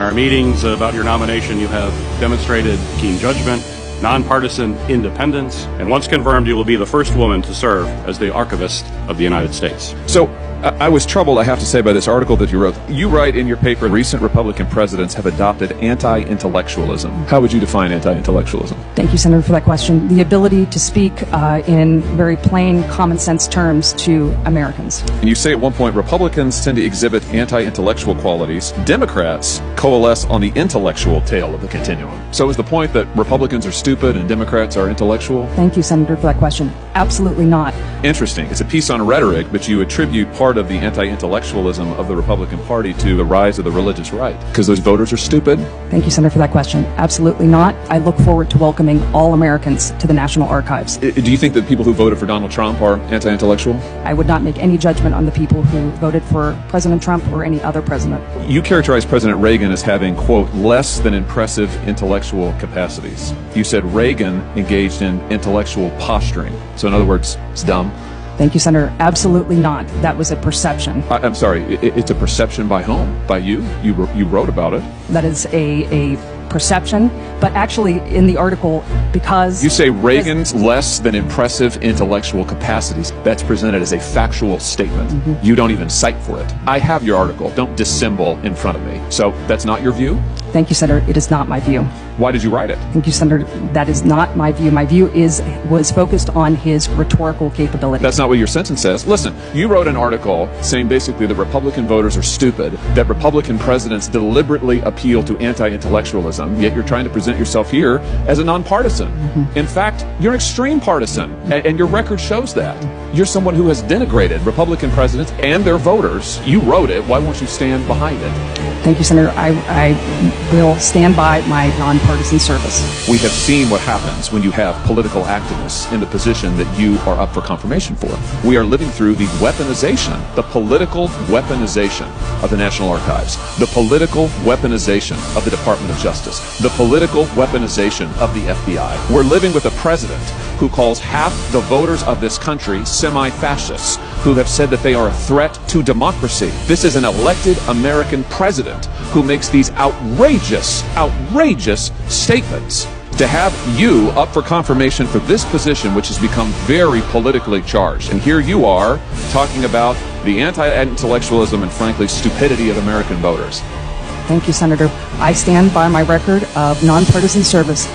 In our meetings about your nomination, you have demonstrated keen judgment, nonpartisan independence, and once confirmed, you will be the first woman to serve as the Archivist of the United States. So, I was troubled, I have to say, by this article that you wrote. You write in your paper, recent Republican presidents have adopted anti-intellectualism. How would you define anti-intellectualism? Thank you, Senator, for that question. The ability to speak in very plain, common sense terms to Americans. And you say at one point, Republicans tend to exhibit anti-intellectual qualities. Democrats coalesce on the intellectual tail of the continuum. So is the point that Republicans are stupid and Democrats are intellectual? Thank you, Senator, for that question. Absolutely not. Interesting. It's a piece on rhetoric, but you attribute part of the anti-intellectualism of the Republican Party to the rise of the religious right. Because those voters are stupid? Thank you, Senator, for that question. Absolutely not. I look forward to welcoming all Americans to the National Archives. Do you think that people who voted for Donald Trump are anti-intellectual? I would not make any judgment on the people who voted for President Trump or any other president. You characterize President Reagan as having, quote, less than impressive intellectual capacities. You said Reagan engaged in intellectual posturing. So in other words, it's dumb. Thank you, Senator. Absolutely not. That was a perception. I'm sorry, it's a perception by whom? By you? You wrote about it. That is a perception, but actually in the article, because... You say Reagan's less than impressive intellectual capacities. That's presented as a factual statement. Mm-hmm. You don't even cite for it. I have your article. Don't dissemble in front of me. So that's not your view? Thank you, Senator. It is not my view. Why did you write it? Thank you, Senator. That is not my view. My view was focused on his rhetorical capability. That's not what your sentence says. Listen, you wrote an article saying basically that Republican voters are stupid, that Republican presidents deliberately appeal to anti-intellectualism, yet you're trying to present yourself here as a nonpartisan. Mm-hmm. In fact, you're an extreme partisan, and your record shows that. You're someone who has denigrated Republican presidents and their voters. You wrote it. Why won't you stand behind it? Thank you, Senator. I will stand by my nonpartisan service. We have seen what happens when you have political activists in the position that you are up for confirmation for. We are living through the weaponization, the political weaponization of the National Archives, the political weaponization of the Department of Justice, the political weaponization of the FBI. We're living with a president who calls half the voters of this country semi-fascists, who have said that they are a threat to democracy. This is an elected American president who makes these outrageous statements. To have you up for confirmation for this position, which has become very politically charged, and here you are talking about the anti-intellectualism and frankly stupidity of American voters. Thank you, Senator. I stand by my record of nonpartisan service